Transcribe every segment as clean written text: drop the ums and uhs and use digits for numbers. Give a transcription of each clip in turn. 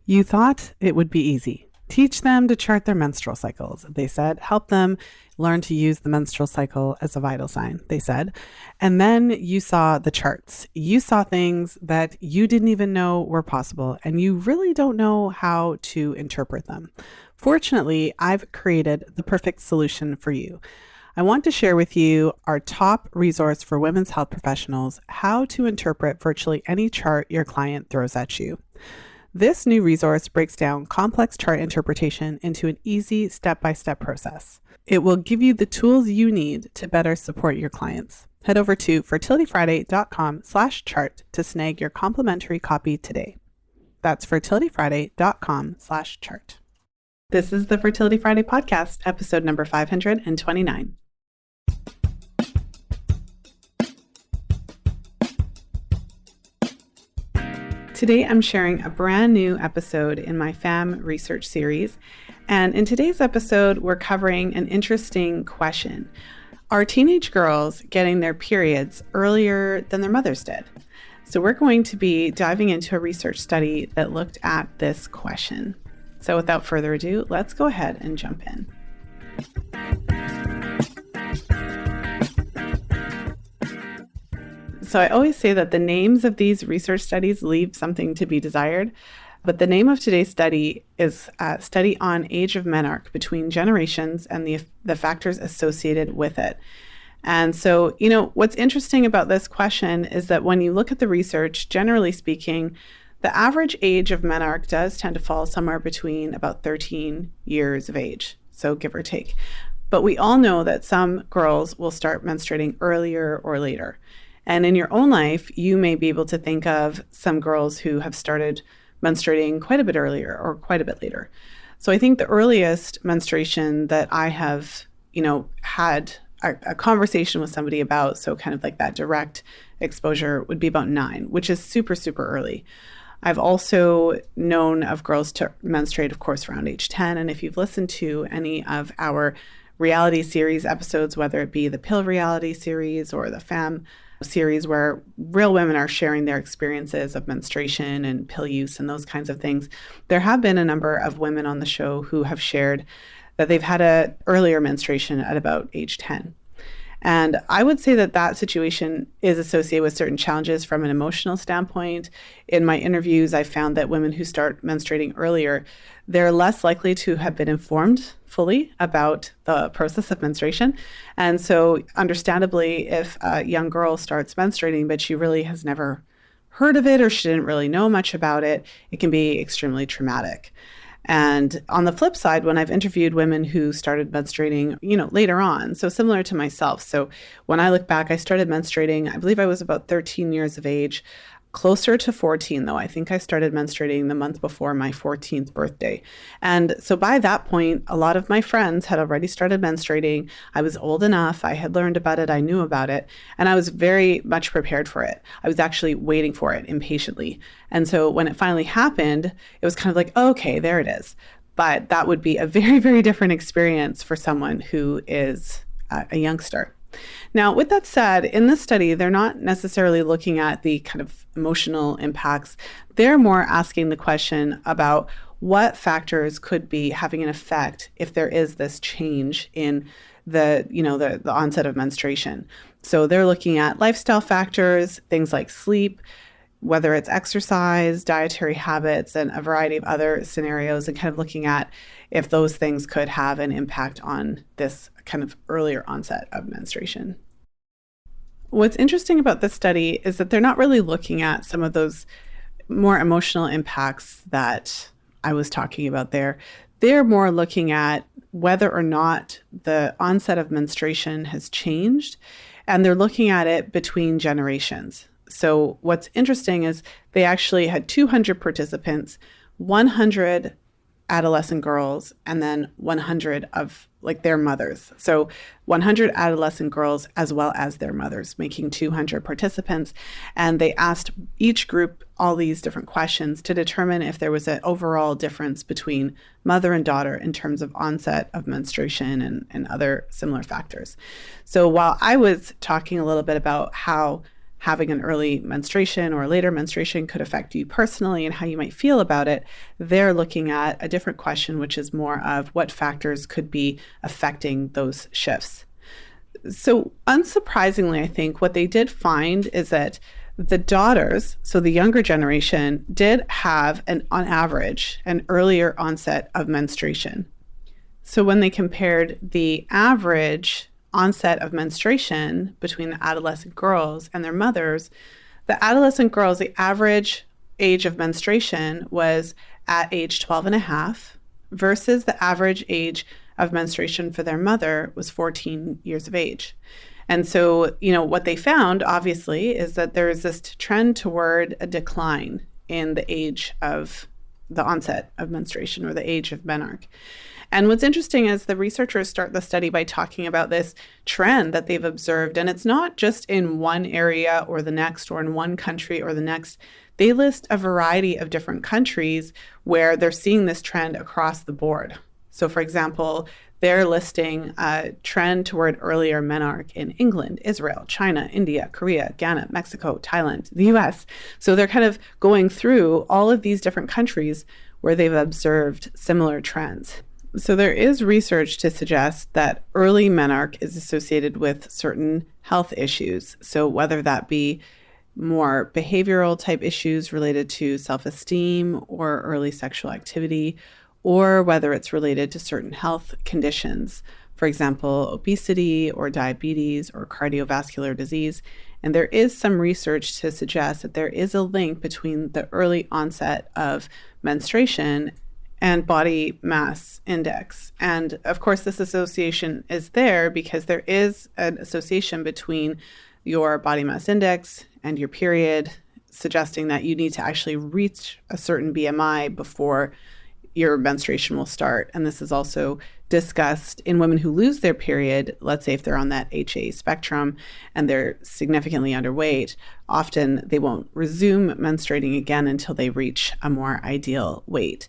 You thought it would be easy. Teach them to chart their menstrual cycles, they said. Help them learn to use the menstrual cycle as a vital sign, they said. And then you saw the charts. You saw things that you didn't even know were possible, and you really don't know how to interpret them. Fortunately, I've created the perfect solution for you. I want to share with you our top resource for women's health professionals, how to interpret virtually any chart your client throws at you. This new resource breaks down complex chart interpretation into an easy step-by-step process. It will give you the tools you need to better support your clients. Head over to fertilityfriday.com/chart to snag your complimentary copy today. That's fertilityfriday.com/chart. This is the Fertility Friday podcast, episode number 529. Today, I'm sharing a brand new episode in my FAMM research series. And in today's episode, we're covering an interesting question. Are teenage girls getting their periods earlier than their mothers did? So we're going to be diving into a research study that looked at this question. So without further ado, let's go ahead and jump in. So I always say that the names of these research studies leave something to be desired, but the name of today's study is a study on age of menarche between generations and the factors associated with it. And so, what's interesting about this question is that when you look at the research, generally speaking, the average age of menarche does tend to fall somewhere between about 13 years of age, so give or take. But we all know that some girls will start menstruating earlier or later. And in your own life, you may be able to think of some girls who have started menstruating quite a bit earlier or quite a bit later. So I think the earliest menstruation that I have, had a conversation with somebody about, so kind of like that direct exposure, would be about 9, which is super, super early. I've also known of girls to menstruate, of course, around age 10. And if you've listened to any of our reality series episodes, whether it be the Pill Reality series or the FAMM series where real women are sharing their experiences of menstruation and pill use and those kinds of things, there have been a number of women on the show who have shared that they've had an earlier menstruation at about age 10. And I would say that that situation is associated with certain challenges from an emotional standpoint. In my interviews, I found that women who start menstruating earlier, they're less likely to have been informed fully about the process of menstruation. And so understandably, if a young girl starts menstruating, but she really has never heard of it or she didn't really know much about it, it can be extremely traumatic. And on the flip side, when I've interviewed women who started menstruating, later on, so similar to myself. So when I look back, I started menstruating, I believe I was about 13 years of age, closer to 14 though. I think I started menstruating the month before my 14th birthday. And so by that point, a lot of my friends had already started menstruating. I was old enough. I had learned about it. I knew about it. And I was very much prepared for it. I was actually waiting for it impatiently. And so when it finally happened, it was kind of like, oh, okay, there it is. But that would be a very, very different experience for someone who is a youngster. Now, with that said, in this study, they're not necessarily looking at the kind of emotional impacts. They're more asking the question about what factors could be having an effect if there is this change in the onset of menstruation. So they're looking at lifestyle factors, things like sleep, whether it's exercise, dietary habits, and a variety of other scenarios, and kind of looking at if those things could have an impact on this kind of earlier onset of menstruation. What's interesting about this study is that they're not really looking at some of those more emotional impacts that I was talking about there. They're more looking at whether or not the onset of menstruation has changed, and they're looking at it between generations. So what's interesting is they actually had 200 participants, 100 adolescent girls, and then 100 of their mothers. So 100 adolescent girls as well as their mothers, making 200 participants. And they asked each group all these different questions to determine if there was an overall difference between mother and daughter in terms of onset of menstruation and other similar factors. So while I was talking a little bit about how having an early menstruation or later menstruation could affect you personally and how you might feel about it, they're looking at a different question, which is more of what factors could be affecting those shifts. So unsurprisingly, I think what they did find is that the daughters, so the younger generation, did have on average, an earlier onset of menstruation. So when they compared the average onset of menstruation between the adolescent girls and their mothers, the adolescent girls, the average age of menstruation was at age 12 and a half versus the average age of menstruation for their mother was 14 years of age. And so, what they found, obviously, is that there is this trend toward a decline in the age of the onset of menstruation or the age of menarche. And what's interesting is the researchers start the study by talking about this trend that they've observed. And it's not just in one area or the next, or in one country or the next. They list a variety of different countries where they're seeing this trend across the board. So, for example, they're listing a trend toward earlier menarche in England, Israel, China, India, Korea, Ghana, Mexico, Thailand, the US. So they're kind of going through all of these different countries where they've observed similar trends. So there is research to suggest that early menarche is associated with certain health issues. So whether that be more behavioral type issues related to self-esteem or early sexual activity, or whether it's related to certain health conditions, for example, obesity or diabetes or cardiovascular disease. And there is some research to suggest that there is a link between the early onset of menstruation and body mass index. And of course, this association is there because there is an association between your body mass index and your period, suggesting that you need to actually reach a certain BMI before your menstruation will start. And this is also discussed in women who lose their period. Let's say if they're on that HA spectrum and they're significantly underweight, often they won't resume menstruating again until they reach a more ideal weight.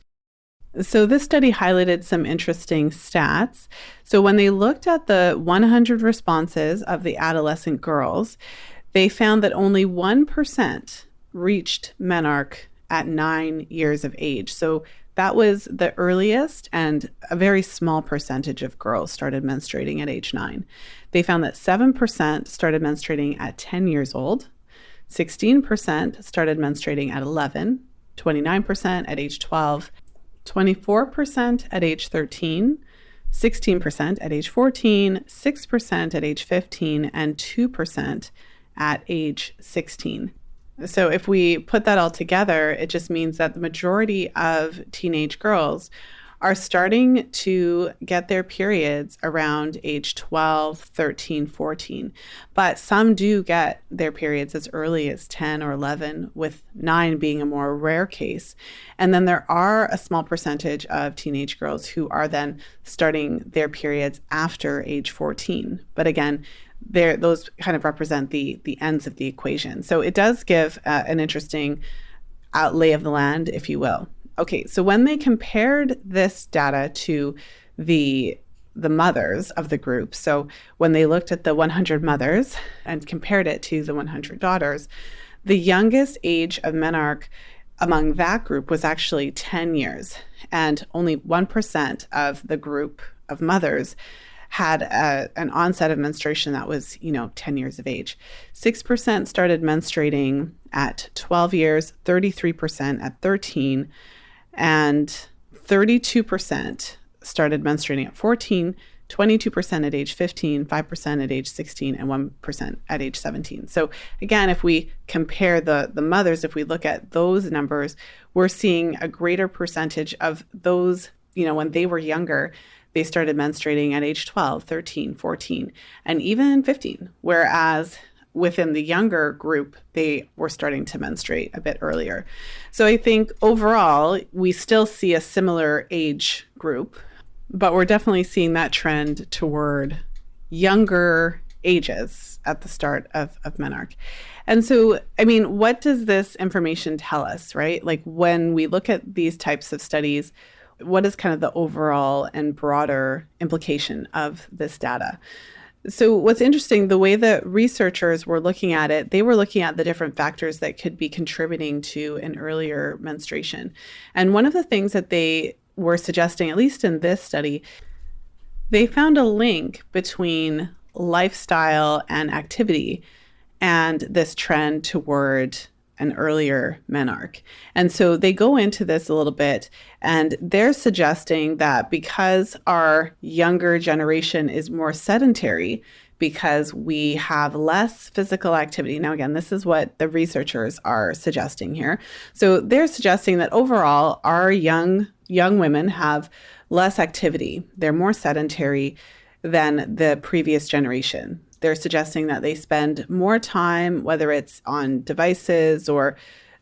So this study highlighted some interesting stats. So when they looked at the 100 responses of the adolescent girls, they found that only 1% reached menarche at 9 years of age. So that was the earliest, and a very small percentage of girls started menstruating at age 9. They found that 7% started menstruating at 10 years old, 16% started menstruating at 11, 29% at age 12, 24% at age 13, 16% at age 14, 6% at age 15, and 2% at age 16. So if we put that all together, it just means that the majority of teenage girls are starting to get their periods around age 12, 13, 14. But some do get their periods as early as 10 or 11, with 9 being a more rare case. And then there are a small percentage of teenage girls who are then starting their periods after age 14. But again, those kind of represent the ends of the equation. So it does give an interesting lay of the land, if you will. Okay, so when they compared this data to the mothers of the group, so when they looked at the 100 mothers and compared it to the 100 daughters, the youngest age of menarche among that group was actually 10 years, and only 1% of the group of mothers had an onset of menstruation that was, 10 years of age. 6% started menstruating at 12 years, 33% at 13, and 32% started menstruating at 14, 22% at age 15, 5% at age 16, and 1% at age 17. So again, if we compare the mothers, if we look at those numbers, we're seeing a greater percentage of those, when they were younger, they started menstruating at age 12, 13, 14, and even 15, whereas within the younger group, they were starting to menstruate a bit earlier. So I think overall, we still see a similar age group, but we're definitely seeing that trend toward younger ages at the start of menarche. And so, what does this information tell us, right? Like when we look at these types of studies, what is kind of the overall and broader implication of this data? So what's interesting, the way the researchers were looking at it, they were looking at the different factors that could be contributing to an earlier menstruation. And one of the things that they were suggesting, at least in this study, they found a link between lifestyle and activity and this trend toward an earlier menarche. And so they go into this a little bit, and they're suggesting that because our younger generation is more sedentary, because we have less physical activity. Now, again, this is what the researchers are suggesting here. So they're suggesting that overall, our young women have less activity. They're more sedentary than the previous generation. They're suggesting that they spend more time, whether it's on devices or,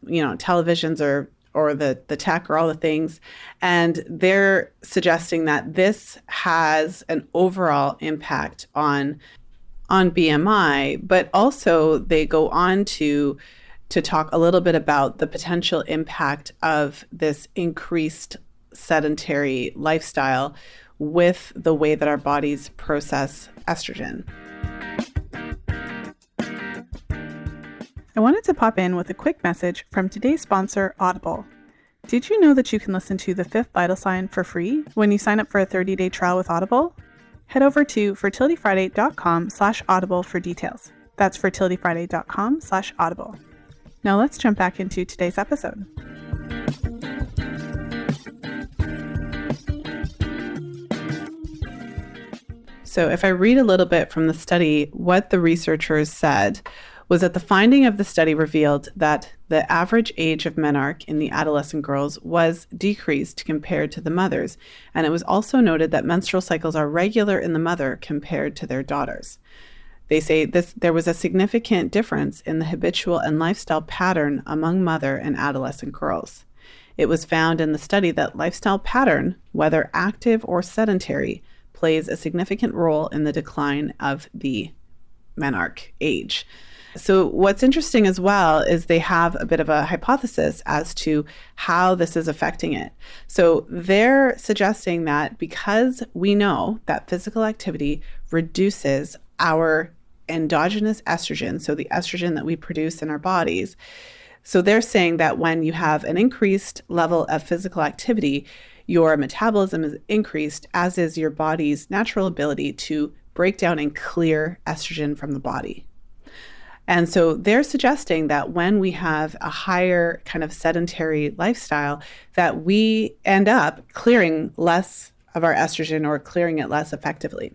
televisions or the tech or all the things. And they're suggesting that this has an overall impact on BMI, but also they go on to talk a little bit about the potential impact of this increased sedentary lifestyle with the way that our bodies process estrogen. I wanted to pop in with a quick message from today's sponsor, Audible. Did you know that you can listen to The Fifth Vital Sign for free when you sign up for a 30-day trial with Audible? Head over to fertilityfriday.com/audible for details. That's fertilityfriday.com/audible. Now let's jump back into today's episode. So if I read a little bit from the study, what the researchers said was that the finding of the study revealed that the average age of menarche in the adolescent girls was decreased compared to the mothers, and it was also noted that menstrual cycles are regular in the mother compared to their daughters. They say there was a significant difference in the habitual and lifestyle pattern among mother and adolescent girls. It was found in the study that lifestyle pattern, whether active or sedentary, plays a significant role in the decline of the menarche age. So what's interesting as well is they have a bit of a hypothesis as to how this is affecting it. So they're suggesting that because we know that physical activity reduces our endogenous estrogen, so the estrogen that we produce in our bodies, so they're saying that when you have an increased level of physical activity, your metabolism is increased, as is your body's natural ability to break down and clear estrogen from the body. And so they're suggesting that when we have a higher kind of sedentary lifestyle, that we end up clearing less of our estrogen or clearing it less effectively.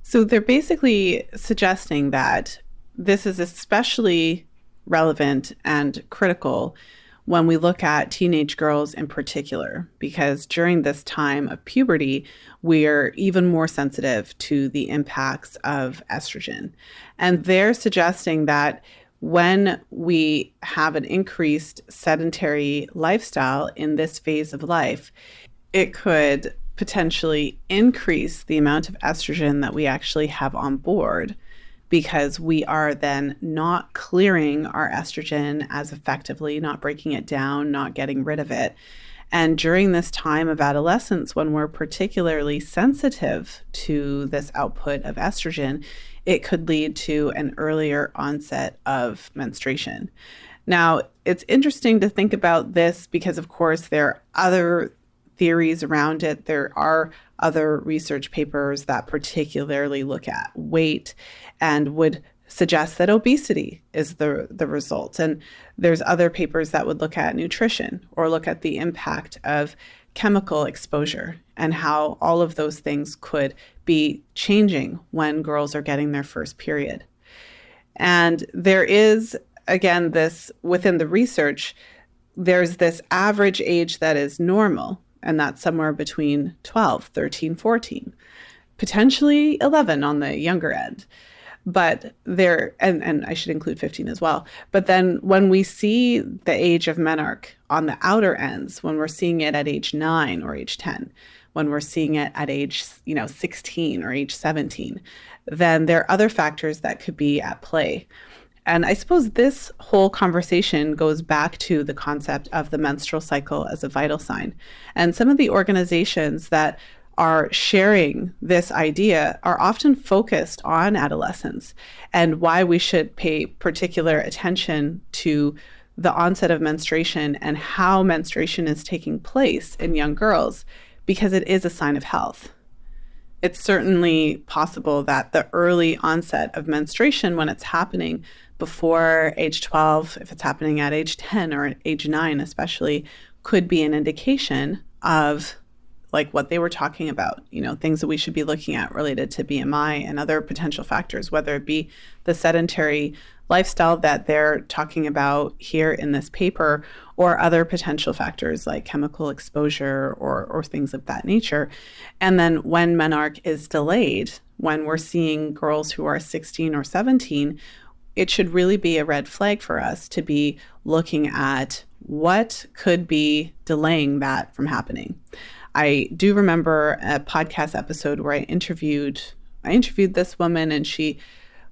So they're basically suggesting that this is especially relevant and critical when we look at teenage girls in particular, because during this time of puberty, we're even more sensitive to the impacts of estrogen. And they're suggesting that when we have an increased sedentary lifestyle in this phase of life, it could potentially increase the amount of estrogen that we actually have on board, because we are then not clearing our estrogen as effectively, not breaking it down, not getting rid of it. And during this time of adolescence, when we're particularly sensitive to this output of estrogen, it could lead to an earlier onset of menstruation. Now, it's interesting to think about this because, of course, there are other theories around it. There are other research papers that particularly look at weight and would suggest that obesity is the result. And there's other papers that would look at nutrition or look at the impact of chemical exposure and how all of those things could be changing when girls are getting their first period. And there is, again, this within the research, there's this average age that is normal, and that's somewhere between 12, 13, 14, potentially 11 on the younger end. But there, and I should include 15 as well. But then when we see the age of menarche on the outer ends, when we're seeing it at age 9 or age 10, when we're seeing it at age 16 or age 17, then there are other factors that could be at play. And I suppose this whole conversation goes back to the concept of the menstrual cycle as a vital sign. And some of the organizations that are sharing this idea are often focused on adolescence and why we should pay particular attention to the onset of menstruation and how menstruation is taking place in young girls, because it is a sign of health. It's certainly possible that the early onset of menstruation, when it's happening before age 12, if it's happening at age 10 or at age 9 especially, could be an indication of like what they were talking about, things that we should be looking at related to BMI and other potential factors, whether it be the sedentary lifestyle that they're talking about here in this paper, or other potential factors like chemical exposure or things of that nature. And then when menarche is delayed, when we're seeing girls who are 16 or 17, it should really be a red flag for us to be looking at what could be delaying that from happening. I do remember a podcast episode where I interviewed this woman, and she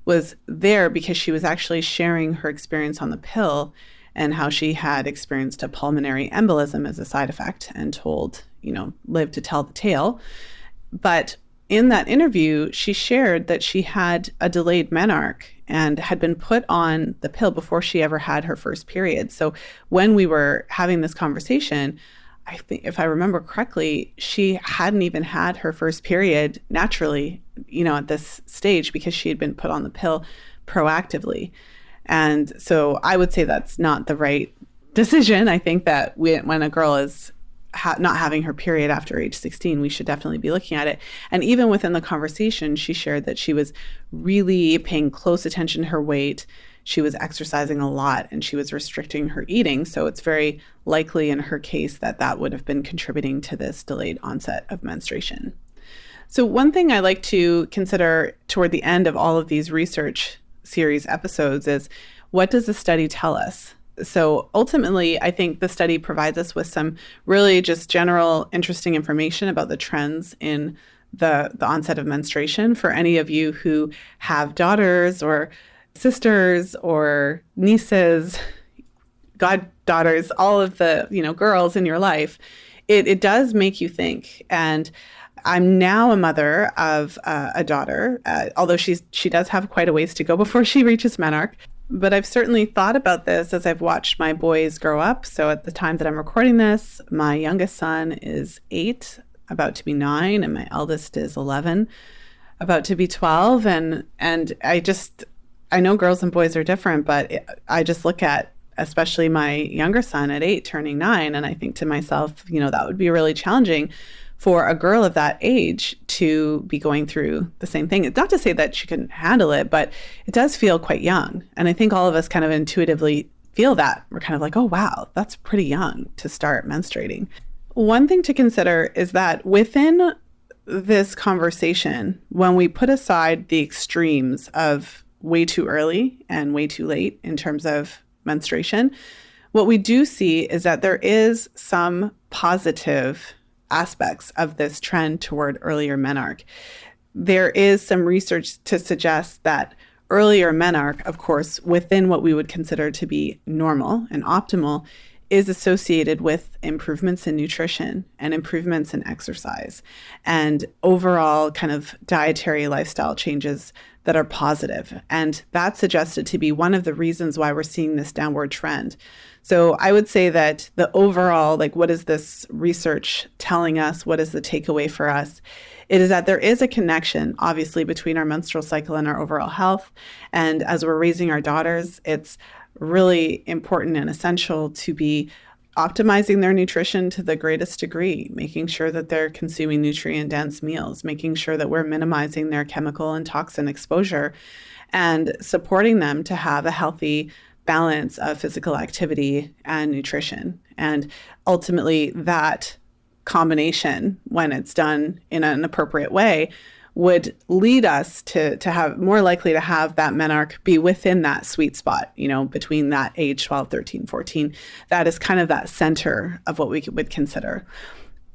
was there because she was actually sharing her experience on the pill and how she had experienced a pulmonary embolism as a side effect and told, live to tell the tale. But in that interview, she shared that she had a delayed menarche and had been put on the pill before she ever had her first period. So when we were having this conversation, I think if I remember correctly, she hadn't even had her first period naturally, at this stage, because she had been put on the pill proactively. And so I would say that's not the right decision. I think that when a girl is not having her period after age 16, we should definitely be looking at it. And even within the conversation, she shared that she was really paying close attention to her weight. She was exercising a lot and she was restricting her eating. So it's very likely in her case that would have been contributing to this delayed onset of menstruation. So one thing I like to consider toward the end of all of these research series episodes is, what does the study tell us? So ultimately, I think the study provides us with some really just general interesting information about the trends in the onset of menstruation. For any of you who have daughters or sisters or nieces, goddaughters, all of the girls in your life, it does make you think. And I'm now a mother of a daughter, although she does have quite a ways to go before she reaches menarche. But I've certainly thought about this as I've watched my boys grow up. So at the time that I'm recording this, my youngest son is 8, about to be 9, and my eldest is 11, about to be 12. And I know girls and boys are different, but I just look at especially my younger son at 8 turning 9, and I think to myself, that would be really challenging for a girl of that age to be going through the same thing. It's not to say that she couldn't handle it, but it does feel quite young. And I think all of us kind of intuitively feel that. We're kind of like, oh, wow, that's pretty young to start menstruating. One thing to consider is that within this conversation, when we put aside the extremes of way too early and way too late in terms of menstruation, what we do see is that there is some positive aspects of this trend toward earlier menarche. There is some research to suggest that earlier menarche, of course, within what we would consider to be normal and optimal, is associated with improvements in nutrition and improvements in exercise and overall kind of dietary lifestyle changes that are positive. And that's suggested to be one of the reasons why we're seeing this downward trend. So I would say that the overall, what is this research telling us? What is the takeaway for us? It is that there is a connection, obviously, between our menstrual cycle and our overall health. And as we're raising our daughters, it's really important and essential to be optimizing their nutrition to the greatest degree, making sure that they're consuming nutrient-dense meals, making sure that we're minimizing their chemical and toxin exposure, and supporting them to have a healthy balance of physical activity and nutrition. And ultimately, that combination, when it's done in an appropriate way, would lead us to have more likely to have that menarche be within that sweet spot, between that age 12, 13, 14. That is kind of that center of what we would consider.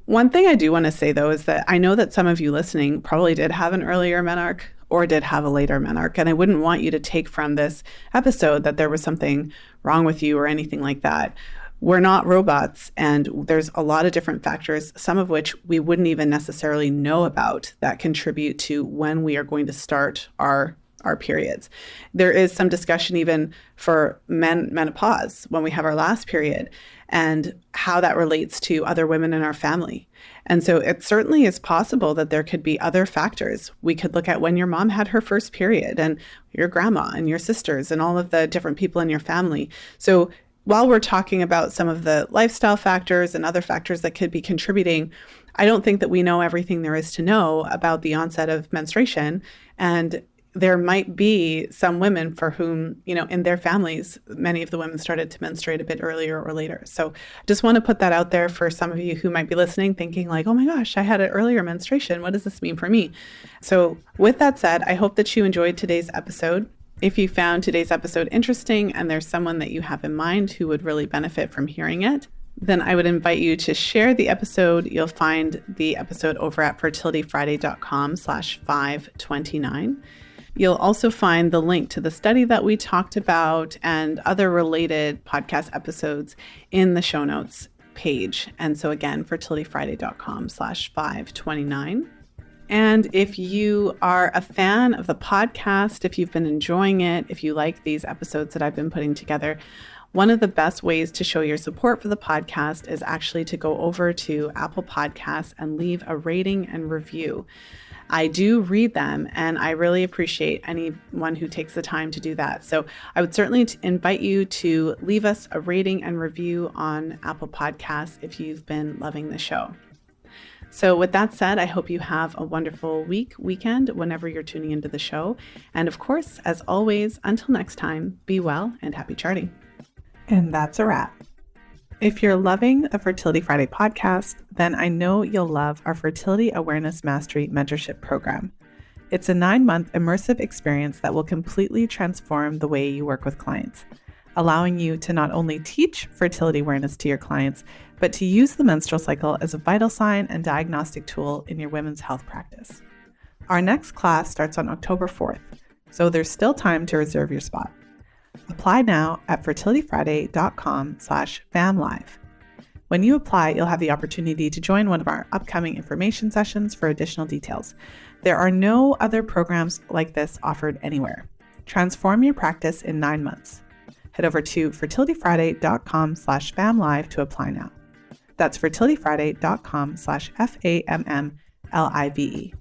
One thing I do want to say, though, is that I know that some of you listening probably did have an earlier menarche or did have a later menarche, and I wouldn't want you to take from this episode that there was something wrong with you or anything like that. We're not robots, and there's a lot of different factors, some of which we wouldn't even necessarily know about, that contribute to when we are going to start our periods. There is some discussion even for menopause, when we have our last period, and how that relates to other women in our family. And so it certainly is possible that there could be other factors. We could look at when your mom had her first period, and your grandma and your sisters and all of the different people in your family. So while we're talking about some of the lifestyle factors and other factors that could be contributing, I don't think that we know everything there is to know about the onset of menstruation. And there might be some women for whom, in their families, many of the women started to menstruate a bit earlier or later. So just want to put that out there for some of you who might be listening, thinking like, oh my gosh, I had an earlier menstruation. What does this mean for me? So with that said, I hope that you enjoyed today's episode. If you found today's episode interesting and there's someone that you have in mind who would really benefit from hearing it, then I would invite you to share the episode. You'll find the episode over at fertilityfriday.com/529. You'll also find the link to the study that we talked about and other related podcast episodes in the show notes page. And so again, fertilityfriday.com/529. And if you are a fan of the podcast, if you've been enjoying it, if you like these episodes that I've been putting together, one of the best ways to show your support for the podcast is actually to go over to Apple Podcasts and leave a rating and review. I do read them, and I really appreciate anyone who takes the time to do that. So I would certainly invite you to leave us a rating and review on Apple Podcasts if you've been loving the show. So with that said, I hope you have a wonderful weekend, whenever you're tuning into the show. And of course, as always, until next time, be well and happy charting. And that's a wrap. If you're loving the Fertility Friday podcast, then I know you'll love our Fertility Awareness Mastery Mentorship Program. It's a 9-month immersive experience that will completely transform the way you work with clients, allowing you to not only teach fertility awareness to your clients, but to use the menstrual cycle as a vital sign and diagnostic tool in your women's health practice. Our next class starts on October 4th, so there's still time to reserve your spot. Apply now at fertilityfriday.com/FAMMlive. When you apply, you'll have the opportunity to join one of our upcoming information sessions for additional details. There are no other programs like this offered anywhere. Transform your practice in 9 months. Head over to fertilityfriday.com/FAMMlive to apply now. That's fertilityfriday.com/FAMMlive.